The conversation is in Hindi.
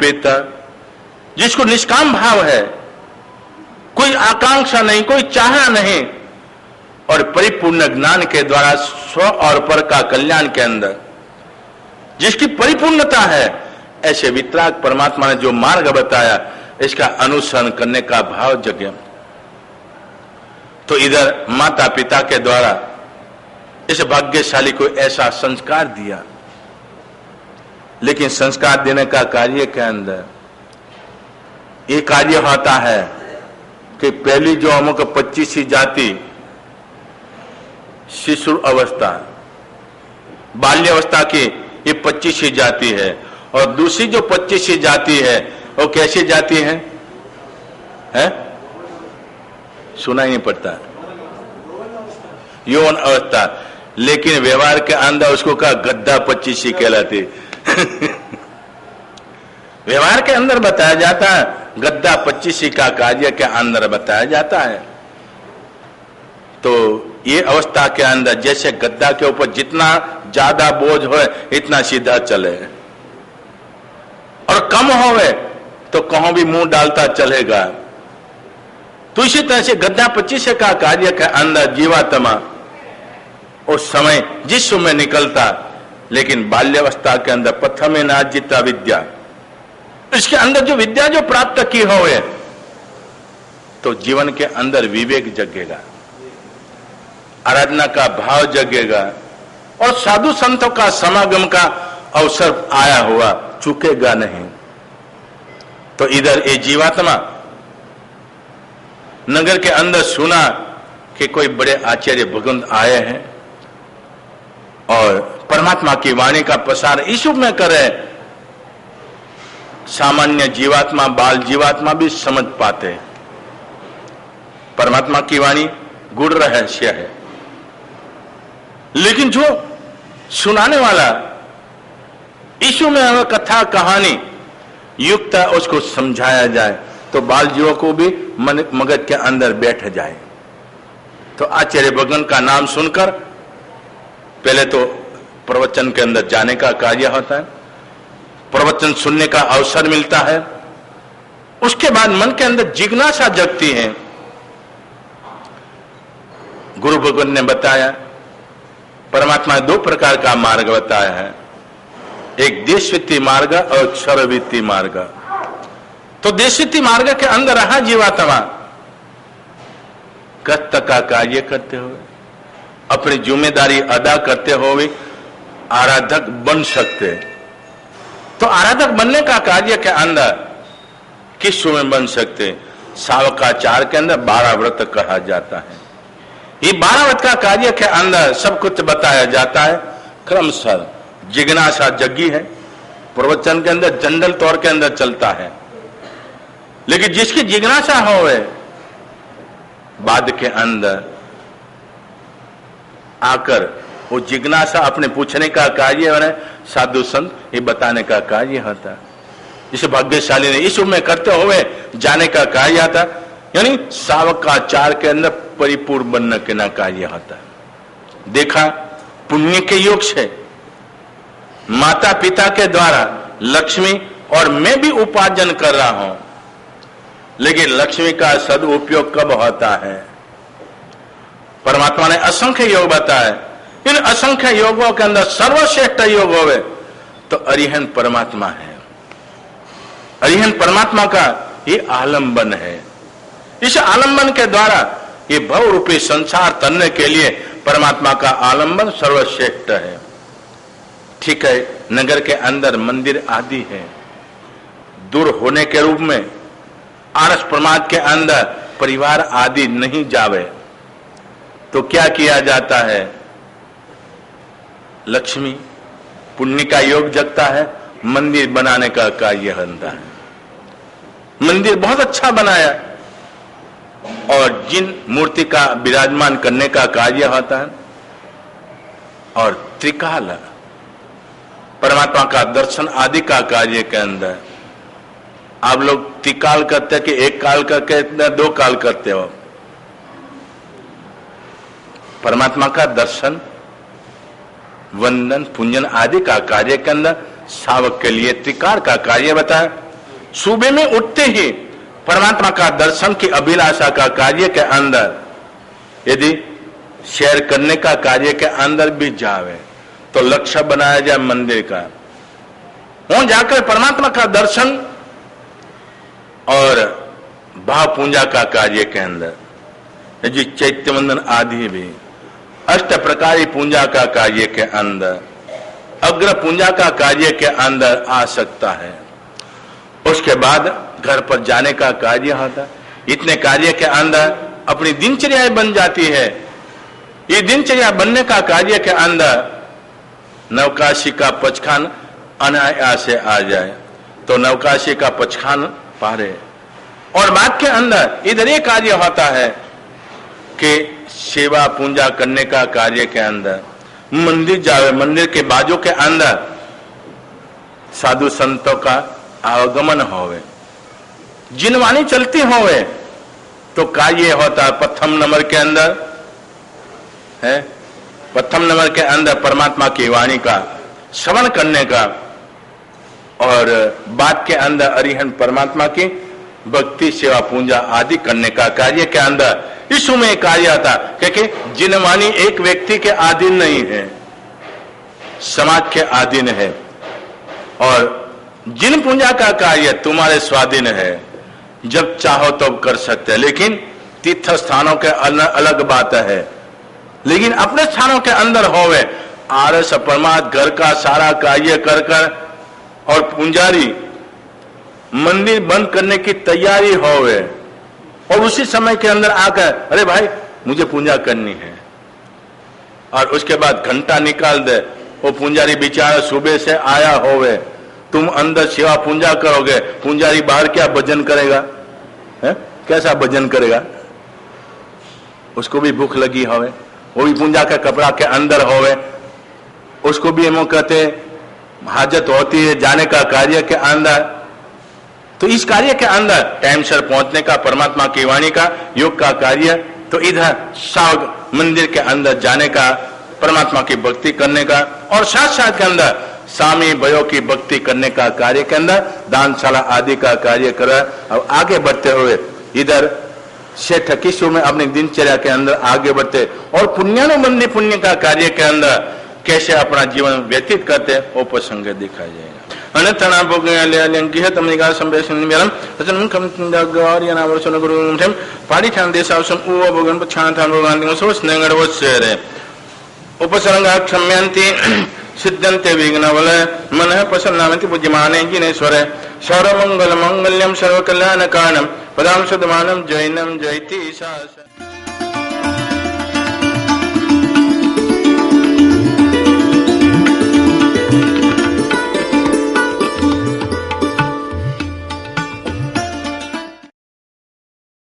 समर्पित, जिसको निष्काम भाव है, कोई आकांक्षा नहीं, कोई चाह नहीं, और परिपूर्ण ज्ञान के द्वारा स्व और पर का कल्याण के अंदर जिसकी परिपूर्णता है, ऐसे वितराग परमात्मा ने जो मार्ग बताया, इसका अनुसरण करने का भाव जगे। तो इधर माता पिता के द्वारा इस भाग्यशाली को ऐसा संस्कार दिया, लेकिन संस्कार देने का कार्य के अंदर ये कार्य होता है कि पहली जो अमुक 25वीं जाति शिशु अवस्था, बाल्यावस्था की ये 25वीं जाति है, और दूसरी जो 25वीं जाति है वो कैसी जाति है? सुना ही नहीं पड़ता, यौन अवस्था। लेकिन व्यवहार के अंदर उसको कहा गद्दा 25वीं कहलाती। व्यवहार के अंदर बताया जाता है, गद्दा 25वीं का कार्य के अंदर बताया जाता है। तो ये अवस्था के अंदर जैसे गद्दा के ऊपर जितना ज्यादा बोझ हो इतना सीधा चले, और कम होवे तो कहीं भी मुंह डालता चलेगा। तो इसी तरह से गद्दा 25 का कार्य के अंदर जीवात्मा उस समय जिस समय निकलता, लेकिन बाल्यावस्था के अंदर प्रथम नाजिता विद्या, इसके अंदर जो विद्या जो प्राप्त की होवे तो जीवन के अंदर विवेक जगेगा, आराधना का भाव जगेगा, और साधु संतों का समागम का अवसर आया हुआ चुकेगा नहीं। तो इधर ये जीवात्मा नगर के अंदर सुना कि कोई बड़े आचार्य भगवंत आए हैं और परमात्मा की वाणी का प्रसार इस रूप में करे, सामान्य जीवात्मा बाल जीवात्मा भी समझ पाते हैं। परमात्मा की वाणी गूढ़ रहस्य है, लेकिन जो सुनाने वाला ईशु में अगर कथा कहानी युक्त उसको समझाया जाए तो बाल जीवों को भी मगज के अंदर बैठ जाए। तो आचार्य भगवान का नाम सुनकर पहले तो प्रवचन के अंदर जाने का कार्य होता है, प्रवचन सुनने का अवसर मिलता है, उसके बाद मन के अंदर जिज्ञासा जगती है। गुरु भगवान ने बताया, परमात्मा ने 2 प्रकार का मार्ग बताया है, एक देशवित्ती मार्ग और क्षरवित्ती मार्ग। तो देशवित्ती मार्ग के अंदर रहा जीवात्मा कष्ट का कार्य करते हुए, अपनी जिम्मेदारी अदा करते हुए आराधक बन सकते। तो आराधक बनने का कार्य के अंदर किस में बन सकते? सावकाचार के अंदर 12 व्रत कहा जाता है। ये 12 व्रत का कार्य के अंदर सब कुछ बताया जाता है। क्रमशः जिज्ञासा जगी है, प्रवचन के अंदर जनरल तौर के अंदर चलता है, लेकिन जिसकी जिज्ञासा हो बाद के अंदर आकर वो जिज्ञासा अपने पूछने का कार्य और साधु संत ये बताने का कार्य होता। इस भाग्यशाली ने इस में करते हुए जाने का कार्य आता, यानी सावकाचार के अंदर परिपूर्ण बनने के ना कार्य होता। देखा पुण्य के योग से माता पिता के द्वारा लक्ष्मी और मैं भी उपार्जन कर रहा हूं, लेकिन लक्ष्मी का सदुपयोग कब होता है? परमात्मा ने असंख्य योग बताए, इन असंख्य योगों के अंदर सर्वश्रेष्ठ योग होवे तो अरिहंत परमात्मा है। अरिहंत परमात्मा का ये आलंबन है। इस आलंबन के द्वारा ये भव रूपी संसार तरने के लिए परमात्मा का आलंबन सर्वश्रेष्ठ है। ठीक है, नगर के अंदर मंदिर आदि है, दूर होने के रूप में आरस प्रमाद के अंदर परिवार आदि नहीं जावे तो क्या किया जाता है? लक्ष्मी पुण्य का योग जगता है, मंदिर बनाने का कार्य बनता है। मंदिर बहुत अच्छा बनाया और जिन मूर्ति का विराजमान करने का कार्य होता है, और त्रिकाल परमात्मा का दर्शन आदि का कार्य के अंदर आप लोग त्रिकाल करते कि एक काल करके 2 काल करते हो? परमात्मा का दर्शन वंदन पूजन आदि का कार्य के अंदर सावक के लिए त्रिकाल का कार्य बताया। सुबह में उठते ही परमात्मा का दर्शन की अभिलाषा का कार्य के अंदर यदि शेयर करने का कार्य के अंदर भी जावे तो लक्ष्य बनाया जाए मंदिर का, वहां जाकर परमात्मा का दर्शन और भाव पूजा का कार्य के अंदर जी चैत्य वंदन आदि भी अष्ट प्रकारी पूजा का कार्य के अंदर अग्र पूजा का कार्य के अंदर आ सकता है। उसके बाद घर पर जाने का कार्य होता, इतने कार्य के अंदर अपनी दिनचर्या बन जाती है। ये दिनचर्या बनने का कार्य के अंदर नवकाशी का पचखान अनायास से आ जाए तो नवकाशी का पचखान पारे। और बाद के अंदर इधर ये कार्य होता है कि सेवा पूजा करने का कार्य के अंदर मंदिर जावे, मंदिर के बाजू के अंदर साधु संतों का आगमन होवे, जिनवाणी चलती होवे तो कार्य होता है प्रथम नंबर के अंदर है, प्रथम नंबर के अंदर परमात्मा की वाणी का श्रवण करने का और बाद के अंदर अरिहंत परमात्मा की भक्ति सेवा पूजा आदि करने का कार्य के अंदर यीशु में कार्य आता, क्योंकि जिनवाणी एक व्यक्ति के अधीन नहीं है, समाज के अधीन है। और जिन पूजा का कार्य तुम्हारे स्वाधीन है, जब चाहो तब तो कर सकते हैं, लेकिन तीर्थ स्थानों के अलग बात है। लेकिन अपने स्थानों के अंदर होवे आरस परमात्मा घर का सारा कार्य कर कर और पुंजारी मंदिर बंद करने की तैयारी होवे और उसी समय के अंदर आकर अरे भाई मुझे पूजा करनी है, और उसके बाद घंटा निकाल दे, वो पुंजारी बेचारा सुबह से आया होवे, तुम अंदर सेवा पूजा करोगे, पुंजारी बाहर क्या भजन करेगा है? कैसा भजन करेगा? उसको भी भूख लगी होवे, वो भी पूजा का कपड़ा के अंदर होवे, उसको भी हम कहते हाजत होती है जाने का कार्य के अंदर। तो इस कार्य के अंदर टाइम से पहुंचने का परमात्मा की वाणी का योग का कार्य, तो इधर साग मंदिर के अंदर जाने का परमात्मा की भक्ति करने का और साथ साथ के अंदर स्वामी भयो की भक्ति करने का कार्य के अंदर दानशाला आदि का कार्य कर। अब आगे बढ़ते हुए इधर शेठ किशोर में अपनी दिनचर्या के अंदर आगे बढ़ते और पुण्यानुबंधी पुण्य का कार्य के अंदर कैसे अपना जीवन व्यतीत करते वो प्रसंग दिखाया जाएगा। अनंतना भोग्य तमनिका संवेशनम वचनम कम गौरियना वर्षन गुरुम पाड़ी खान देशावसम उ भोगन पछान थान भोगान सोच नंगड़ वसेरे उपसर्गा क्षम्यन्ति सिद्धन्ते विघ्नवल मनः प्रसन्नामति पूज्यमाने जिनेश्वरे सर्वमंगल मंगल्यम सर्वकल्याण कारणम पदाम सदमानम जैनम जयति शासन।